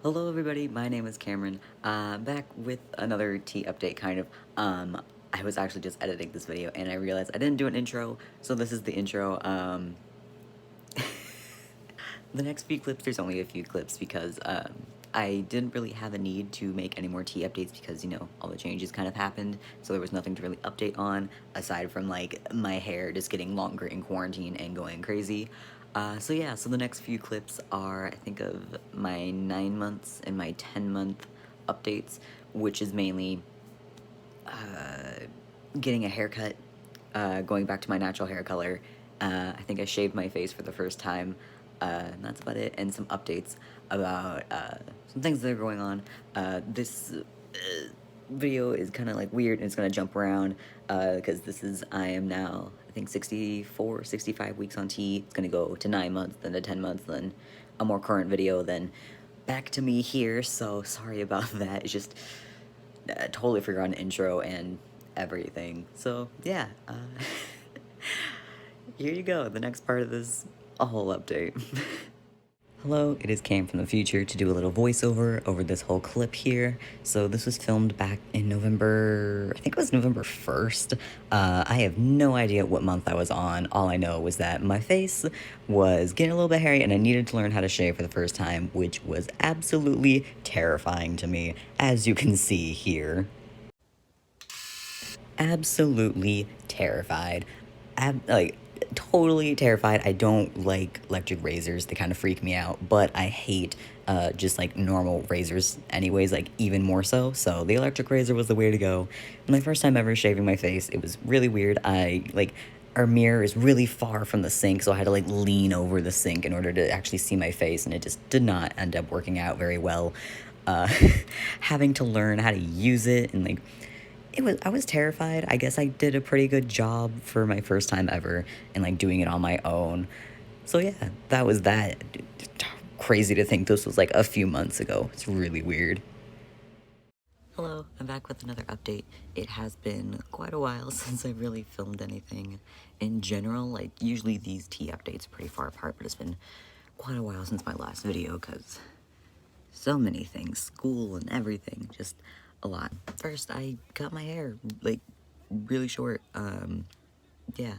Hello everybody, my name is Cameron, back with another tea update kind of. I was actually just editing this video and I realized I didn't do an intro, so this is the intro. The next few clips, there's only a few clips because, I didn't really have a need to make any more tea updates because, all the changes kind of happened, so there was nothing to really update on, aside from, like, my hair just getting longer in quarantine and going crazy. So yeah, so the next few clips are, I think, of my 9 months and my 10-month updates, which is mainly, getting a haircut, going back to my natural hair color. I think I shaved my face for the first time, and that's about it, and some updates about some things that are going on. This video is kind of like weird, and it's going to jump around, because I am now, I think, 64, 65 weeks on T. It's going to go to 9 months, then to 10 months, then a more current video, then back to me here, so sorry about that. It's just totally forgot an intro and everything. So, yeah, here you go, the next part of this, a whole update. Hello, it is Cam from the future to do a little voiceover over this whole clip here. So this was filmed back in November, I think it was November 1st. I have no idea what month I was on. All I know was that my face was getting a little bit hairy and I needed to learn how to shave for the first time, which was absolutely terrifying to me, as you can see here. Absolutely terrified. Like, totally terrified. I don't like electric razors. They kind of freak me out, but I hate just like normal razors anyways, like even more so. So the electric razor was the way to go. My first time ever shaving my face, it was really weird. Our mirror is really far from the sink, so I had to like lean over the sink in order to actually see my face, and it just did not end up working out very well. Uh, having to learn how to use it and like I was terrified. I guess I did a pretty good job for my first time ever and like doing it on my own. So yeah, that was that. Crazy to think this was like a few months ago. It's really weird. Hello, I'm back with another update. It has been quite a while since I really filmed anything in general. Like, usually these tea updates are pretty far apart, but it's been quite a while since my last video because so many things, school and everything, just a lot. First, I cut my hair, like, really short. Yeah,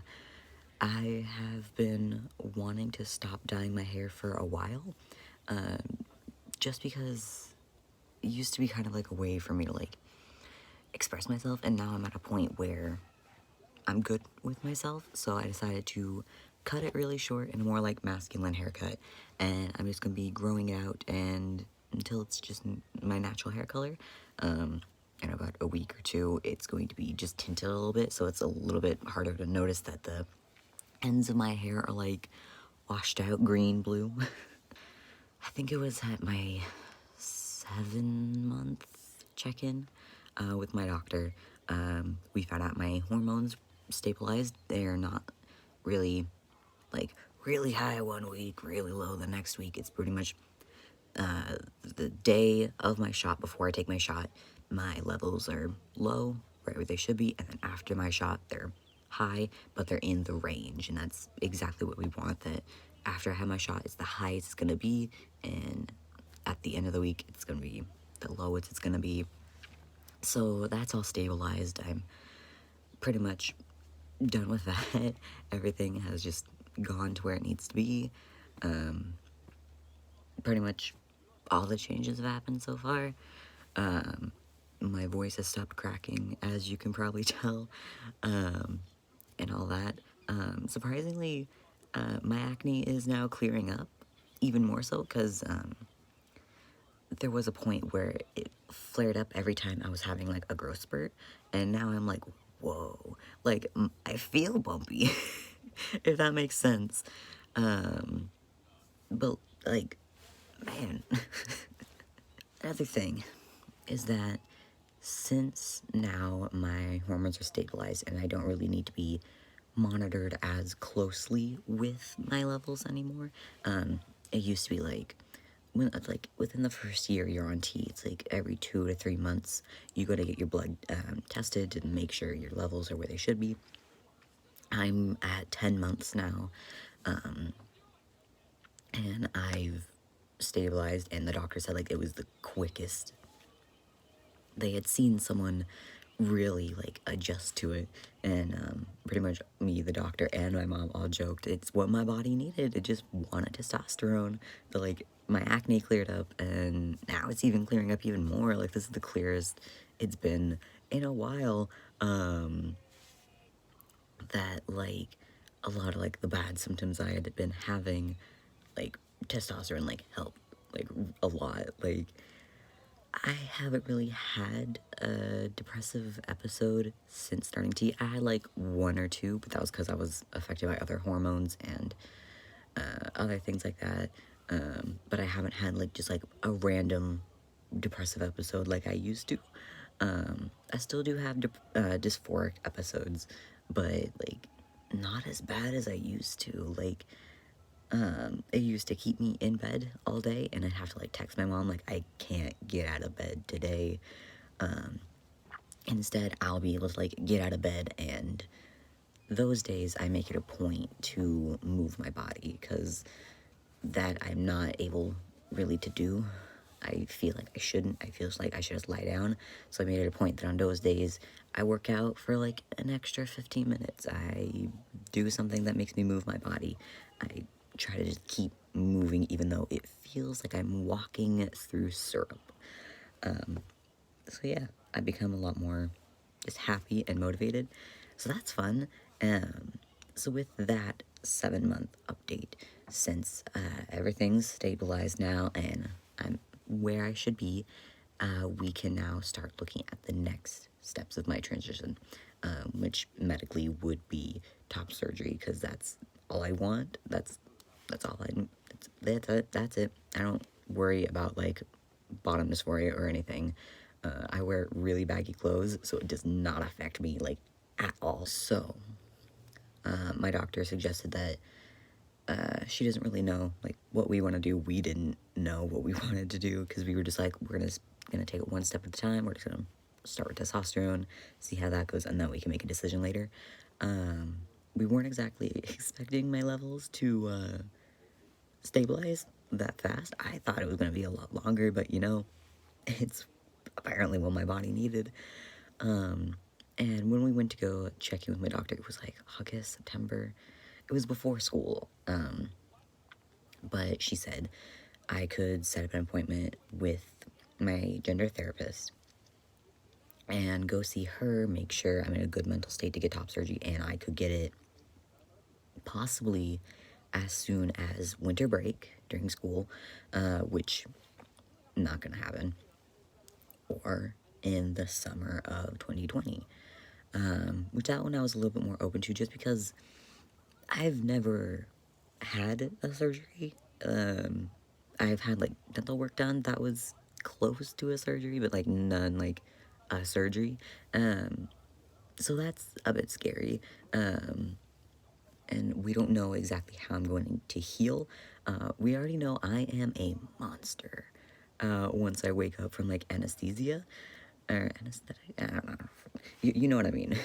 I have been wanting to stop dyeing my hair for a while, just because it used to be kind of like a way for me to, like, express myself, and now I'm at a point where I'm good with myself, so I decided to cut it really short and a more like masculine haircut, and I'm just gonna be growing it out and until it's just my natural hair color. In about a week or two, it's going to be just tinted a little bit, so it's a little bit harder to notice that the ends of my hair are like washed out green, blue. I think it was at my 7-month check-in with my doctor. We found out my hormones stabilized. They're not really, like, really high one week, really low the next week. It's pretty much the day of my shot, before I take my shot, my levels are low, right where they should be, and then after my shot, they're high, but they're in the range, and that's exactly what we want, that after I have my shot, it's the highest it's gonna be, and at the end of the week, it's gonna be the lowest it's gonna be. So that's all stabilized. I'm pretty much done with that. Everything has just gone to where it needs to be. Pretty much all the changes have happened so far. My voice has stopped cracking, as you can probably tell, and all that. Surprisingly, my acne is now clearing up, even more so, because there was a point where it flared up every time I was having like a growth spurt, and now I'm like, whoa, like, I feel bumpy, if that makes sense. But like, man, another thing is that since now my hormones are stabilized and I don't really need to be monitored as closely with my levels anymore, it used to be like, within the first year you're on T, it's like every 2 to 3 months you gotta get your blood tested to make sure your levels are where they should be. I'm at 10 months now, and I've stabilized, and the doctor said like it was the quickest they had seen someone really like adjust to it. And pretty much me, the doctor, and my mom all joked it's what my body needed. It just wanted testosterone. But like my acne cleared up, and now it's even clearing up even more. Like this is the clearest it's been in a while. That like a lot of like the bad symptoms I had been having, like testosterone like helped like a lot. Like I haven't really had a depressive episode since starting T. I had like one or two, but that was because I was affected by other hormones and other things like that. But I haven't had like just like a random depressive episode like I used to. I still do have dysphoric episodes, but like not as bad as I used to. Like it used to keep me in bed all day, and I'd have to like text my mom like I can't get out of bed today. Instead, I'll be able to like get out of bed, and those days I make it a point to move my body because that I'm not able really to do. I feel like I shouldn't. I feel like I should just lie down. So I made it a point that on those days I work out for like an extra 15 minutes. I do something that makes me move my body. I try to just keep moving even though it feels like I'm walking through syrup. So yeah, I become a lot more just happy and motivated. So that's fun. So with that 7-month update, since everything's stabilized now and I'm where I should be, we can now start looking at the next steps of my transition, which medically would be top surgery because that's all I want. That's all I. That's it. That's it. I don't worry about like bottom dysphoria or anything. I wear really baggy clothes, so it does not affect me like at all. So, my doctor suggested that she doesn't really know like what we want to do. We didn't know what we wanted to do because we were just like we're gonna take it one step at a time. We're just gonna start with testosterone, see how that goes, and then we can make a decision later. We weren't exactly expecting my levels to stabilize that fast. I thought it was gonna be a lot longer, but you know, it's apparently what my body needed. And when we went to go check in with my doctor, it was like August, September. It was before school. But she said I could set up an appointment with my gender therapist and go see her, make sure I'm in a good mental state to get top surgery, and I could get it possibly as soon as winter break during school, which not gonna happen, or in the summer of 2020, which that one I was a little bit more open to just because I've never had a surgery. I've had like dental work done that was close to a surgery, but like none like a surgery. So that's a bit scary. And we don't know exactly how I'm going to heal. We already know I am a monster. Once I wake up from like anesthesia or anesthetic, I don't know. You know what I mean.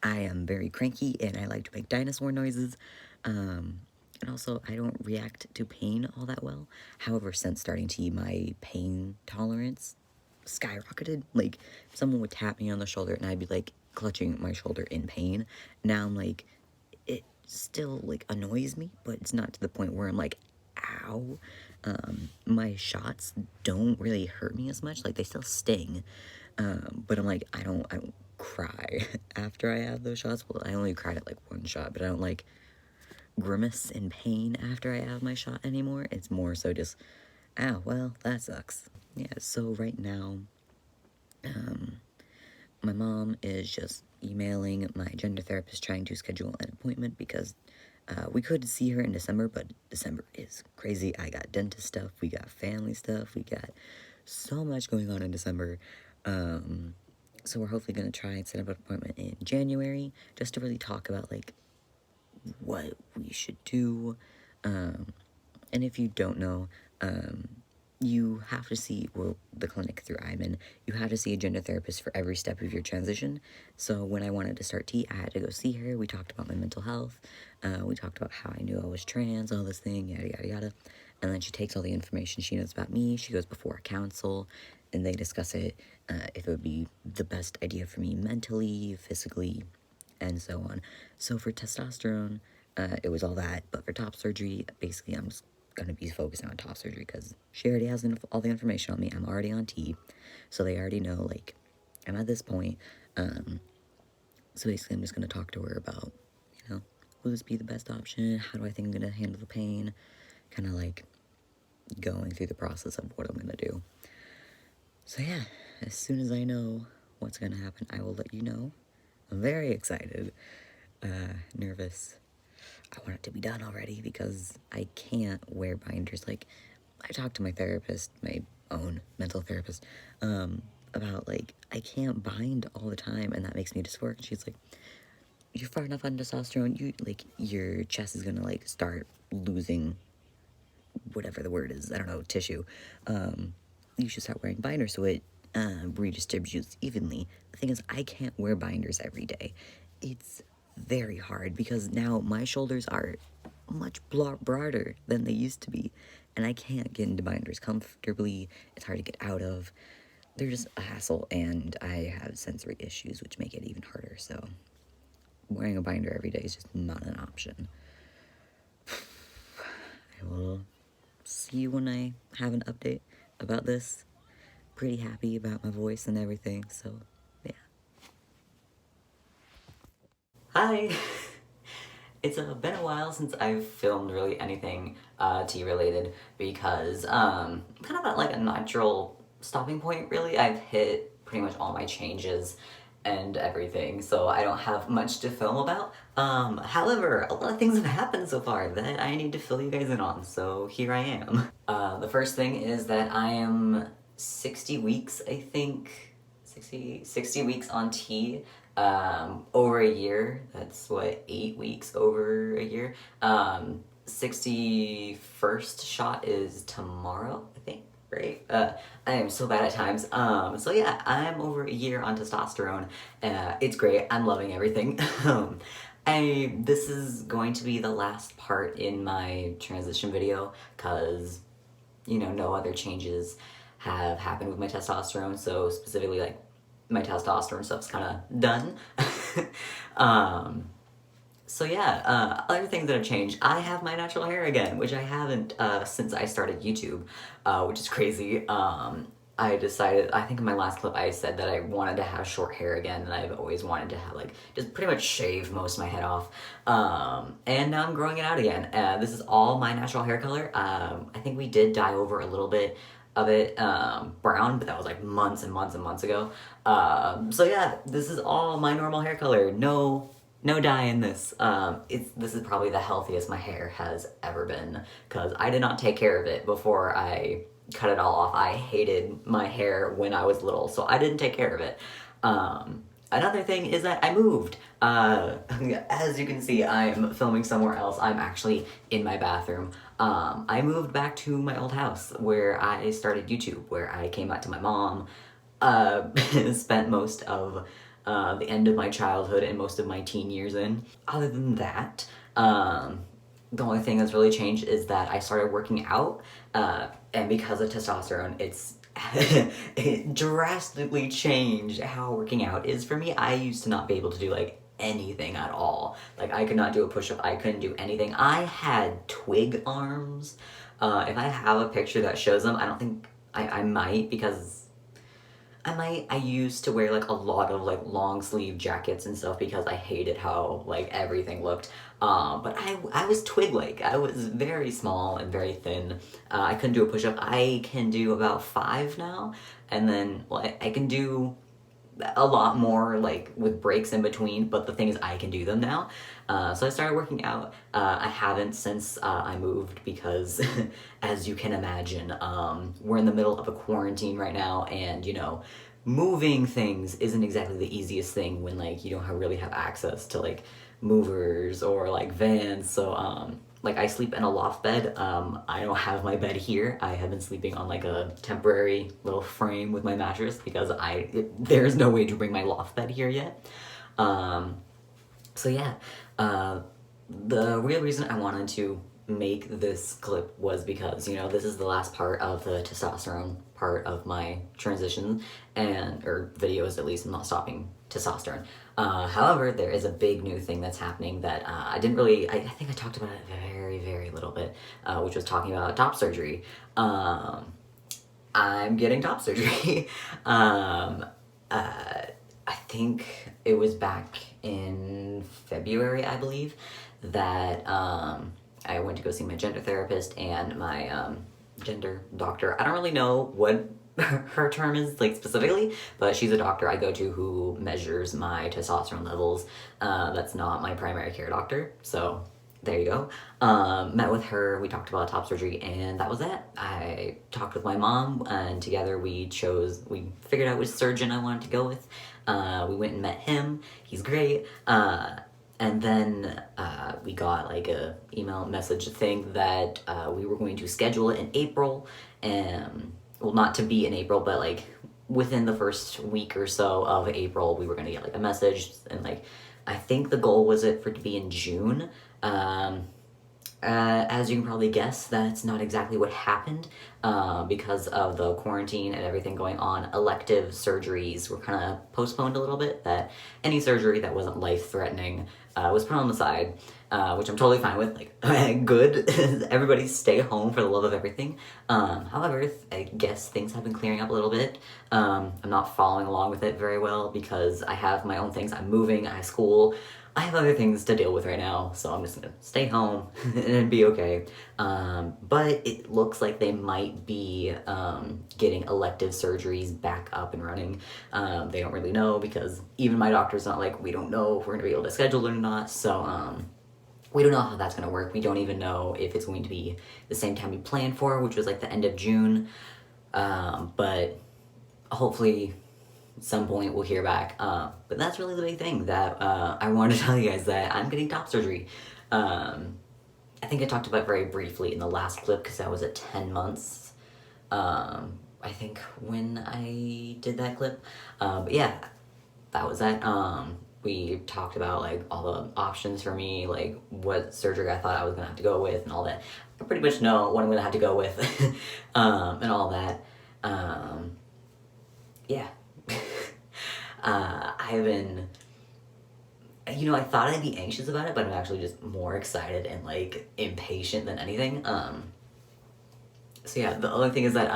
I am very cranky and I like to make dinosaur noises. And also, I don't react to pain all that well. However, since starting T, my pain tolerance skyrocketed. Like, someone would tap me on the shoulder and I'd be like clutching my shoulder in pain. Now I'm like, it still like annoys me, but it's not to the point where I'm like, ow. My shots don't really hurt me as much. Like, they still sting. But I'm like, I don't cry after I have those shots. Well, I only cried at like one shot, but I don't like grimace in pain after I have my shot anymore. It's more so just, oh, well, that sucks. Yeah, so right now, my mom is just emailing my gender therapist trying to schedule an appointment because we could see her in December, but December is crazy. I got dentist stuff, we got family stuff, we got so much going on in December. So we're hopefully going to try and set up an appointment in January just to really talk about like what we should do. And if you don't know, you have to see, well, the clinic through Iman, you have to see a gender therapist for every step of your transition. So when I wanted to start T, I had to go see her. We talked about my mental health. We talked about how I knew I was trans, all this thing, yada, yada, yada. and then she takes all the information she knows about me, she goes before a council, and they discuss it, if it would be the best idea for me mentally, physically, and so on. So for testosterone, it was all that, but for top surgery, basically I'm just gonna be focusing on top surgery, because she already has all the information on me, I'm already on T, so they already know, like, I'm at this point, so basically I'm just gonna talk to her about, will this be the best option, how do I think I'm gonna handle the pain, kind of like going through the process of what I'm gonna do. So yeah, as soon as I know what's gonna happen, I will let you know. I'm very excited, nervous. I want it to be done already because I can't wear binders. Like, I talked to my therapist, my own mental therapist, about, like, I can't bind all the time, and that makes me dysphoric. And she's like, you're far enough on testosterone, your chest is gonna, like, start losing whatever the word is, I don't know, tissue. You should start wearing binders so it redistributes evenly. The thing is, I can't wear binders every day. It's very hard because now my shoulders are much broader than they used to be, and I can't get into binders comfortably. It's hard to get out of. They're just a hassle, and I have sensory issues, which make it even harder, so wearing a binder every day is just not an option. I will see you when I have an update about this. Pretty happy about my voice and everything, so yeah. Hi! It's been a while since I've filmed really anything tea related because kind of at like a natural stopping point, really. I've hit pretty much all my changes and everything, so I don't have much to film about. However, a lot of things have happened so far that I need to fill you guys in on, so here I am. The first thing is that I am 60 weeks, I think. 60 weeks on T, over a year. That's what, 8 weeks over a year. 61st shot is tomorrow, I think, right? I am so bad at times. So yeah, I'm over a year on testosterone. It's great, I'm loving everything. This is going to be the last part in my transition video, cause, no other changes have happened with my testosterone, so specifically, like, my testosterone stuff's kind of done. So yeah, other things that have changed. I have my natural hair again, which I haven't since I started YouTube, which is crazy. I decided, I think in my last clip I said that I wanted to have short hair again, and I've always wanted to have, like, just pretty much shave most of my head off. And now I'm growing it out again. This is all my natural hair color. I think we did dye over a little bit of it brown, but that was like months and months and months ago. So yeah, this is all my normal hair color. No dye in this. This is probably the healthiest my hair has ever been, because I did not take care of it before I cut it all off. I hated my hair when I was little, so I didn't take care of it. Another thing is that I moved. As you can see, I'm filming somewhere else. I'm actually in my bathroom. I moved back to my old house where I started YouTube, where I came back to my mom, spent most of the end of my childhood and most of my teen years in. Other than that, the only thing that's really changed is that I started working out, and because of testosterone, it drastically changed how working out is for me. I used to not be able to do, like, anything at all. Like, I could not do a push-up, I couldn't do anything. I had twig arms. If I have a picture that shows them, I don't think, I might, because I used to wear, like, a lot of, like, long sleeve jackets and stuff because I hated how, like, everything looked. But I was twig-like. I was very small and very thin. I couldn't do a push-up. I can do about 5 now, and then, like, I can do a lot more, like, with breaks in between, but the thing is I can do them now. So I started working out. I haven't since I moved because, as you can imagine, we're in the middle of a quarantine right now, and, moving things isn't exactly the easiest thing when, like, you don't really have access to, like, movers or, like, vans. So, like, I sleep in a loft bed. I don't have my bed here. I have been sleeping on, like, a temporary little frame with my mattress because there's no way to bring my loft bed here yet. So yeah, the real reason I wanted to make this clip was because, you know, this is the last part of the testosterone part of my transition, or videos at least. I'm not stopping testosterone. However, there is a big new thing that's happening that I didn't really, I think I talked about it very, very little bit, which was talking about top surgery. I'm getting top surgery. I think it was back in February, I believe, that I went to go see my gender therapist and my gender doctor. I don't really know what her term is, like, specifically, but she's a doctor I go to who measures my testosterone levels. That's not my primary care doctor, so there you go. Met with her, we talked about top surgery, and that was that. I talked with my mom, and together we figured out which surgeon I wanted to go with. We went and met him. He's great. And then we got like a email message thing that we were going to schedule it in April, and well, not to be in April, but like within the first week or so of April, we were gonna get like a message, and like I think the goal was it for it to be in June. As you can probably guess, that's not exactly what happened because of the quarantine and everything going on. Elective surgeries were kind of postponed a little bit. That any surgery that wasn't life-threatening was put on the side, which I'm totally fine with. Like, good. Everybody stay home for the love of everything. However, I guess things have been clearing up a little bit. I'm not following along with it very well because I have my own things. I'm moving, I have school. I have other things to deal with right now, so I'm just gonna stay home and be okay. But it looks like they might be getting elective surgeries back up and running. They don't really know because even my doctor's not like, we don't know if we're gonna be able to schedule it or not, so we don't know how that's gonna work. We don't even know if it's going to be the same time we planned for, which was like the end of June. But hopefully at some point we'll hear back. But that's really the big thing that I wanted to tell you guys, that I'm getting top surgery. I think I talked about it very briefly in the last clip because that was at 10 months. I think when I did that clip. But yeah, that was that. We talked about like all the options for me, like what surgery I thought I was gonna have to go with and all that. I pretty much know what I'm gonna have to go with and all that. Yeah. I've been, you know, I thought I'd be anxious about it, but I'm actually just more excited and like impatient than anything. So yeah, the other thing is that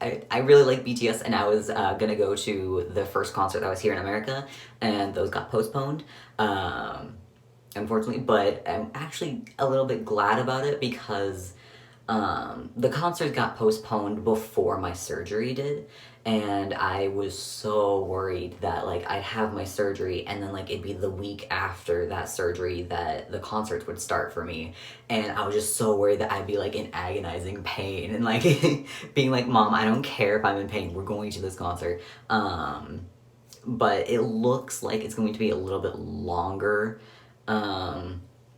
I really like BTS, and I was gonna go to the first concert that was here in America, and those got postponed, unfortunately, but I'm actually a little bit glad about it because the concert got postponed before my surgery did, and I was so worried that like I'd have my surgery and then like it'd be the week after that surgery that the concerts would start for me, and I was just so worried that I'd be like in agonizing pain and like being like, Mom, I don't care if I'm in pain, we're going to this concert. But it looks like it's going to be a little bit longer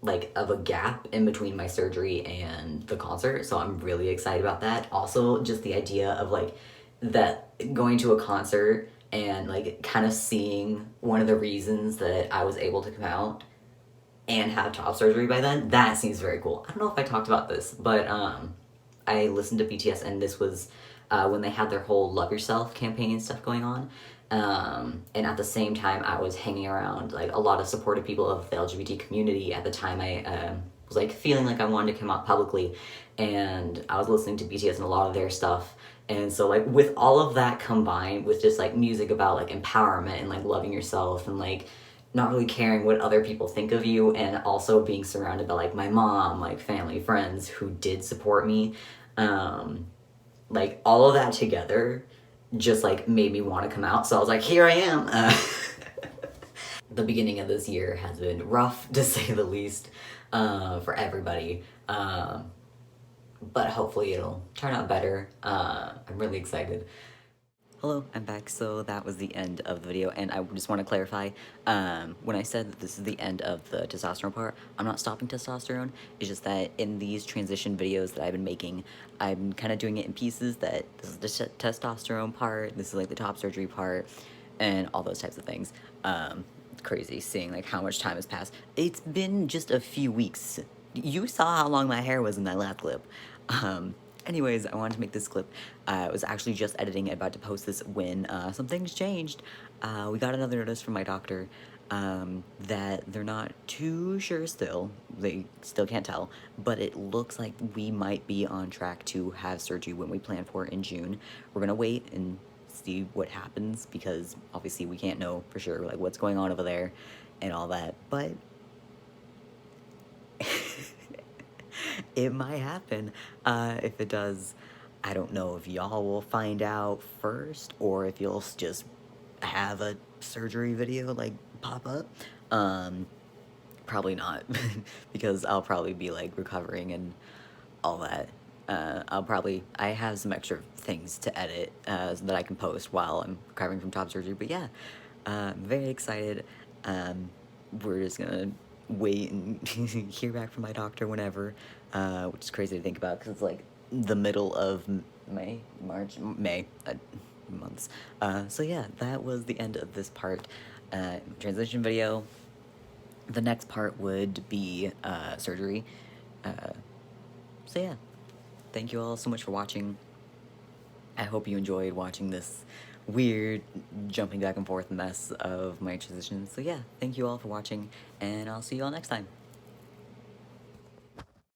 like of a gap in between my surgery and the concert, so I'm really excited about that. Also, just the idea of like that going to a concert and like kind of seeing one of the reasons that I was able to come out and have top surgery by then, that seems very cool. I don't know if I talked about this, but I listened to BTS, and this was when they had their whole Love Yourself campaign and stuff going on. And at the same time, I was hanging around like a lot of supportive people of the LGBT community. At the time, I was like feeling like I wanted to come out publicly, and I was listening to BTS and a lot of their stuff. And so like with all of that combined with just like music about like empowerment and like loving yourself and like not really caring what other people think of you, and also being surrounded by like my mom, like family, friends who did support me, like all of that together just like made me want to come out. So I was like, here I am. The beginning of this year has been rough, to say the least, for everybody. But hopefully it'll turn out better. I'm really excited. Hello, I'm back. So that was the end of the video, and I just want to clarify, when I said that this is the end of the testosterone part, I'm not stopping testosterone. It's just that in these transition videos that I've been making, I'm kind of doing it in pieces, that this is the testosterone part, this is like the top surgery part, and all those types of things. It's crazy seeing like how much time has passed. It's been just a few weeks You saw how long my hair was in that last clip. Anyways, I wanted to make this clip. I was actually just editing it, about to post this when some things changed. We got another notice from my doctor that they're not too sure still. They still can't tell, but it looks like we might be on track to have surgery when we plan for in June. We're gonna wait and see what happens because obviously we can't know for sure like what's going on over there and all that, but it might happen. If it does, I don't know if y'all will find out first or if you'll just have a surgery video like pop up. Probably not, because I'll probably be like recovering and all that. I have some extra things to edit so that I can post while I'm recovering from top surgery. But yeah, I'm very excited. We're just gonna wait and hear back from my doctor whenever, which is crazy to think about because it's like the middle of May months. So yeah, that was the end of this part. Transition video. The next part would be surgery. So yeah, thank you all so much for watching. I hope you enjoyed watching this weird jumping back and forth mess of my transition. So yeah, thank you all for watching, and I'll see you all next time.